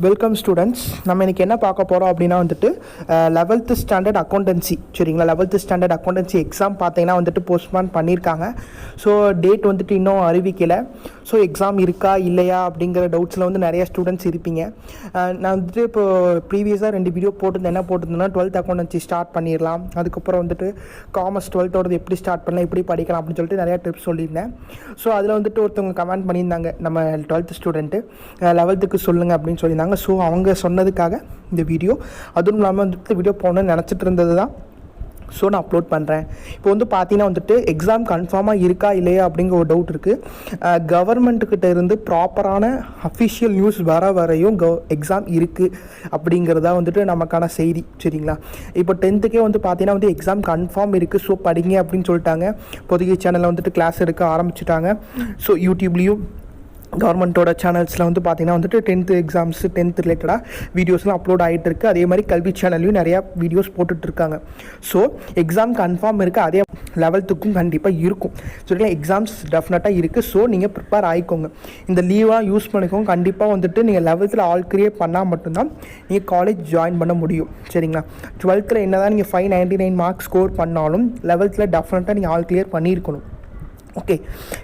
Welcome students. நம்ம இன்றைக்கி என்ன பார்க்க போகிறோம் அப்படின்னா வந்துட்டு 11th ஸ்டாண்டர்ட் அக்கௌண்டன்சி. சரிங்களா, 11th ஸ்டாண்டர்ட் அக்கௌண்டன்சி எக்ஸாம் பார்த்தீங்கன்னா வந்துட்டு போஸ்ட்பான் பண்ணியிருக்காங்க. ஸோ டேட் வந்துட்டு இன்னும் அறிவிக்கலை. ஸோ எக்ஸாம் இருக்கா இல்லையா அப்படிங்கிற டவுட்ஸில் வந்து நிறைய ஸ்டூடெண்ட்ஸ் இருப்பீங்க. நான் வந்துட்டு இப்போது ப்ரீவியஸாக 2 வீடியோ போட்டிருந்தேன். என்ன போட்டிருந்தேன்னா 12th அக்கௌண்டன்சி ஸ்டார்ட் பண்ணிடலாம், அதுக்கப்புறம் வந்துட்டு காமர்ஸ் 12th எப்படி ஸ்டார்ட் பண்ணலாம், எப்படி படிக்கலாம் அப்படின்னு சொல்லிட்டு நிறையா டிப்ஸ் சொல்லியிருந்தேன். ஸோ அதில் வந்துட்டு ஒருத்தவங்க கமெண்ட் பண்ணியிருந்தாங்க, நம்ம 12th ஸ்டூடெண்ட்டு 11th சொல்லுங்கள் அப்படின்னு சொல்லியிருந்தாங்க. ஸோ அவங்க சொன்னதுக்காக இந்த வீடியோ, அதுவும் இல்லாமல் வந்துட்டு வீடியோ போகணுன்னு நினச்சிட்டு இருந்தது தான். ஸோ நான் அப்லோட் பண்ணுறேன். இப்போ வந்து பார்த்தீங்கன்னா வந்துட்டு எக்ஸாம் கன்ஃபார்மாக இருக்கா இல்லையா அப்படிங்கிற ஒரு டவுட் இருக்குது. கவர்மெண்ட்டுக்கிட்ட இருந்து ப்ராப்பரான அஃபிஷியல் நியூஸ் வரையும் எக்ஸாம் இருக்குது அப்படிங்கிறதா வந்துட்டு நமக்கான செய்தி. சரிங்களா, இப்போ 10th வந்து பார்த்தீங்கன்னா வந்து எக்ஸாம் கன்ஃபார்ம் இருக்குது, ஸோ படிங்க அப்படின்னு சொல்லிட்டாங்க. பொதுகை சேனலில் வந்துட்டு கிளாஸ் எடுக்க ஆரம்பிச்சிட்டாங்க. ஸோ யூடியூப்லேயும் கவர்மெண்ட்டோட சேனல்ஸில் வந்து பார்த்திங்கன்னா வந்துட்டு 10th எக்ஸாம்ஸு 10th ரிலேட்டடாக வீடியோஸ்லாம் அப்லோட் ஆகிட்டு இருக்குது. அதே மாதிரி கல்வி சேனல்லையும் நிறையா வீடியோஸ் போட்டுட்ருக்காங்க. ஸோ எக்ஸாம் கன்ஃபார்ம் இருக்குது, அதே 11th கண்டிப்பாக இருக்கும். சரிங்களா, எக்ஸாம்ஸ் டெஃபினட்டாக இருக்குது. ஸோ நீங்கள் ப்ரிப்பேர் ஆகிக்கோங்க, இந்த லீவாக யூஸ் பண்ணிக்கோங்க. கண்டிப்பாக வந்துட்டு நீங்கள் 11th ஆல் கிளியர் பண்ணால் மட்டும்தான் நீங்கள் காலேஜ் ஜாயின் பண்ண முடியும். சரிங்களா, 12th என்ன தான் நீங்கள் 599 மார்க்ஸ் ஸ்கோர் பண்ணாலும் 11th டெஃபினட்டாக நீங்கள் ஆல் கிளியர் பண்ணியிருக்கணும். ஓகே,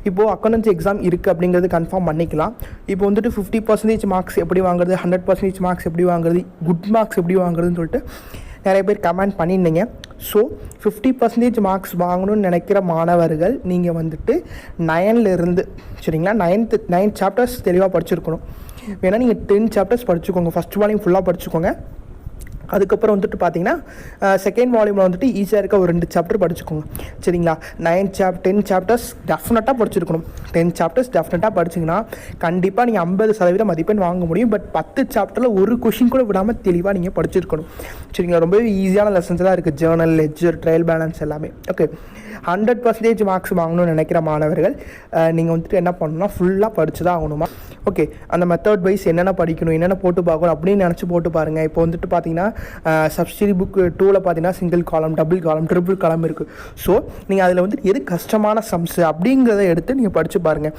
இப்போது அக்கௌண்டன்சி எக்ஸாம் இருக்குது அப்படிங்கிறது கன்ஃபார்ம் பண்ணிக்கலாம். இப்போ வந்துட்டு 50% மார்க்ஸ் எப்படி வாங்குறது, 100% மார்க்ஸ் எப்படி வாங்குறது, குட் மார்க்ஸ் எப்படி வாங்குறதுன்னு சொல்லிட்டு நிறைய பேர் கமெண்ட் பண்ணியிருந்தீங்க. ஸோ 50% மார்க்ஸ் வாங்கணும்னு நினைக்கிற மாணவர்கள் நீங்கள் வந்துட்டு 9th சரிங்களா 9 சாப்டர்ஸ் தெளிவாக படிச்சிருக்கணும். வேணால் நீங்கள் 10 சாப்டர்ஸ் படிச்சுக்கோங்க, ஃபஸ்ட் வால்யூம் ஃபுல்லாக படிச்சுக்கோங்க. அதுக்கப்புறம் வந்துட்டு பார்த்தீங்கன்னா செகண்ட் வால்யூமில் வந்துட்டு ஈஸியாக இருக்க ஒரு 2 சாப்டர் படிச்சுக்கோங்க. சரிங்களா, 10 சாப்டர்ஸ் டெஃபினட்டாக படிச்சிருக்கணும். 10 சாப்டர்ஸ் டெஃபினட்டாக படிச்சிங்கன்னா கண்டிப்பாக நீங்கள் 50% மதிப்பெண் வாங்க முடியும். பட் 10 சாப்டரில் ஒரு கொஷின் கூட விடாமல் தெளிவாக நீங்கள் படிச்சிருக்கணும். சரிங்களா, ரொம்பவே ஈஸியான லெசன்ஸ் தான் இருக்குது, ஜேர்னல், லெட்ஜர், ட்ரையல் பேலன்ஸ் எல்லாமே. ஓகே, 100% மார்க்ஸ் வாங்கணும்னு நினைக்கிற மாணவர்கள் நீங்கள் வந்துட்டு என்ன பண்ணணும்னா ஃபுல்லாக படித்து தான் ஆகணுமா. ஓகே, அந்த மெத்தட் வைஸ் என்னென்ன படிக்கணும், என்னென்ன போட்டு பார்க்கணும் அப்படின்னு நினச்சி போட்டு பாருங்கள். இப்போ வந்துட்டு பார்த்தீங்கன்னா சப்ஸ்டிடி புக் 2ல் பார்த்தீங்கன்னா சிங்கிள் காலம், டபுள் காலம், ட்ரிபிள் காலம் இருக்குது. ஸோ நீங்கள் அதில் வந்துட்டு எது கஷ்டமான சம்ஸு அப்படிங்கிறத எடுத்து நீங்கள் படித்து பாருங்கள்.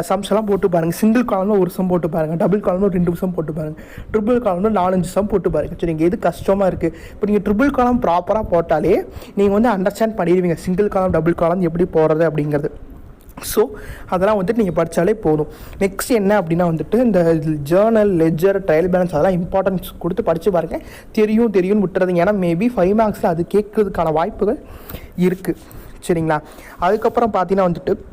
சம்ஸ் எல்லாம் போட்டு பாருங்கள். சிங்கிள் காலம்னு ஒரு சம் போட்டு பாருங்கள், டபுள் காலம்னு 2 சம் போட்டு பாருங்கள், ட்ரிபிள் காலம்னு 4-5 சம் போட்டு பாருங்கள். சரி, நீங்கள் எது கஷ்டமாக இருக்குது, இப்போ நீங்கள் ட்ரிபிள் காலம் ப்ராப்பராக போட்டாலே நீங்கள் வந்து அண்டர்ஸ்டாண்ட் பண்ணிடுவீங்க சிங்கிள் காலம் டபுள் காலம் எப்படி போடுறது அப்படிங்கிறது. ஸோ அதெல்லாம் வந்துட்டு நீங்கள் படித்தாலே போதும். நெக்ஸ்ட் என்ன அப்படின்னா வந்துட்டு இந்த ஜேர்னல், லெட்ஜர், ட்ரையல் பேலன்ஸ் அதெல்லாம் இம்பார்ட்டன்ஸ் கொடுத்து படித்து பாருங்கள். தெரியும்னு விட்டுறதுங்க. ஏன்னா மேபி 5 மார்க்ஸில் அது கேட்கறதுக்கான வாய்ப்புகள் இருக்குது. சரிங்களா, அதுக்கப்புறம் பார்த்தீங்கன்னா வந்துட்டு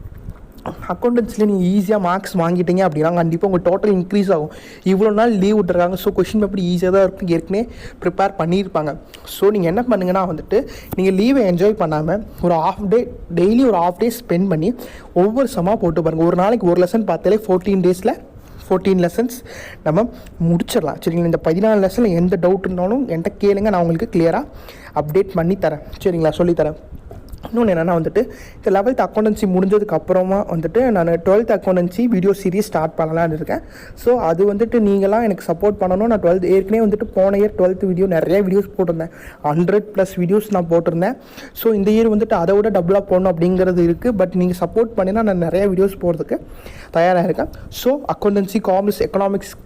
அக்கௌண்டன்ஸில் நீங்கள் ஈஸியாக மார்க்ஸ் வாங்கிட்டீங்க அப்படின்னா கண்டிப்பாக உங்கள் டோட்டல் இன்க்ரீஸ் ஆகும். இவ்வளோ நாள் லீவ் விட்டுறாங்க, ஸோ கொஷின் பேப்பர் ஈஸியாக தான் இருக்கும், ஏற்கனவே ப்ரிப்பேர் பண்ணியிருப்பாங்க. ஸோ நீங்கள் என்ன பண்ணுங்கன்னா வந்துட்டு நீங்கள் லீவை என்ஜாய் பண்ணாமல் ஒரு டெய்லி ஒரு ஹாஃப் டே ஸ்பெண்ட் பண்ணி ஒவ்வொரு சமாக போட்டு பாருங்கள். ஒரு நாளைக்கு ஒரு லெசன் பார்த்தாலே 14 டேஸில் 14 லெசன்ஸ் நம்ம முடிச்சிடலாம். சரிங்களா, இந்த 14 லெசனில் எந்த டவுட் இருந்தாலும் என்கிட்ட கேளுங்க, நான் உங்களுக்கு கிளியராக அப்டேட் பண்ணி தரேன். சரிங்களா, சொல்லித்தரேன். இன்னொன்று என்னென்னா வந்துட்டு இந்த 11th அக்கௌண்டன்சி முடிஞ்சதுக்கு அப்புறமா வந்துட்டு நான் 12th accountancy video series start பண்ணலான்னு இருக்கேன். ஸோ அது வந்துட்டு நீங்களாம் எனக்கு சப்போர்ட் பண்ணணும். நான் 12th ஏற்கனவே வந்துட்டு போன இயர் 12th வீடியோ நிறைய வீடியோஸ் போட்டிருந்தேன், 100+ வீடியோஸ் நான் போட்டிருந்தேன். ஸோ இந்த இயர் வந்துட்டு அதை விட டபுளாக போடணும் அப்படிங்கிறது இருக்குது. பட் நீங்கள் சப்போர்ட் பண்ணினா நான் நிறைய வீடியோஸ் போடுறதுக்கு தயாராக இருக்கேன். So accountancy, commerce, economics,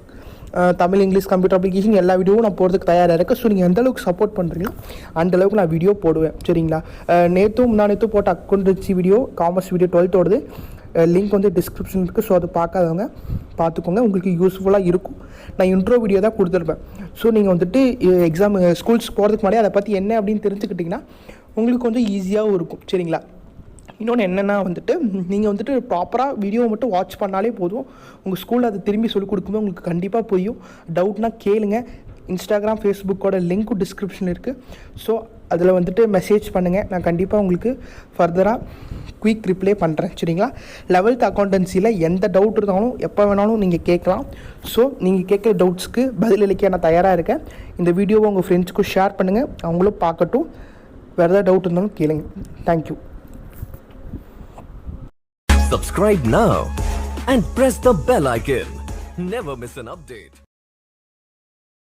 Tamil, English, computer application எல்லா வீடியோவும் நான் போகிறதுக்கு தயாராக இருக்குது. ஸோ நீங்கள் எந்தளவுக்கு சப்போர்ட் பண்ணுறீங்களோ அந்தளவுக்கு நான் வீடியோ போடுவேன். சரிங்களா, முன்னாடி போட்ட accountancy video, commerce video 12th link வந்து டிஸ்கிரிப்ஷன் இருக்குது. ஸோ அதை பார்க்காதவங்க பார்த்துக்கோங்க, உங்களுக்கு யூஸ்ஃபுல்லாக இருக்கும். நான் இன்ட்ரோ வீடியோ தான் கொடுத்துருப்பேன். ஸோ நீங்கள் வந்துட்டு எக்ஸாம் ஸ்கூல்ஸ் போகிறதுக்கு முன்னாடி அதை பற்றி என்ன அப்படின்னு தெரிஞ்சுக்கிட்டிங்கன்னா உங்களுக்கு கொஞ்சம் ஈஸியாகவும் இருக்கும். சரிங்களா, இன்னொன்று என்னென்னா வந்துட்டு நீங்கள் வந்துட்டு ப்ராப்பராக வீடியோவை மட்டும் வாட்ச் பண்ணாலே போதும். உங்கள் ஸ்கூலில் அதை திரும்பி சொல்லிக் கொடுக்கும்போது உங்களுக்கு கண்டிப்பாக புரியும். டவுட்னா கேளுங்க. இன்ஸ்டாகிராம், ஃபேஸ்புக்கோட லிங்க்கும் டிஸ்கிரிப்ஷன் இருக்குது. ஸோ அதில் வந்துட்டு மெசேஜ் பண்ணுங்கள், நான் கண்டிப்பாக உங்களுக்கு ஃபர்தராக குயிக் ரிப்ளை பண்ணுறேன். சரிங்களா, 11th அக்கௌண்டன்சியில் எந்த டவுட் இருந்தாலும் எப்போ வேணாலும் நீங்கள் கேட்கலாம். ஸோ நீங்கள் கேட்குற டவுட்ஸ்க்கு பதிலளிக்க நான் தயாராக இருக்கேன். இந்த வீடியோவை உங்கள் ஃப்ரெண்ட்ஸுக்கும் ஷேர் பண்ணுங்கள், அவங்களும் பார்க்கட்டும். வேறு ஏதாவது டவுட் இருந்தாலும் கேளுங்க. Thank you. Subscribe now and press the bell icon. Never miss an update.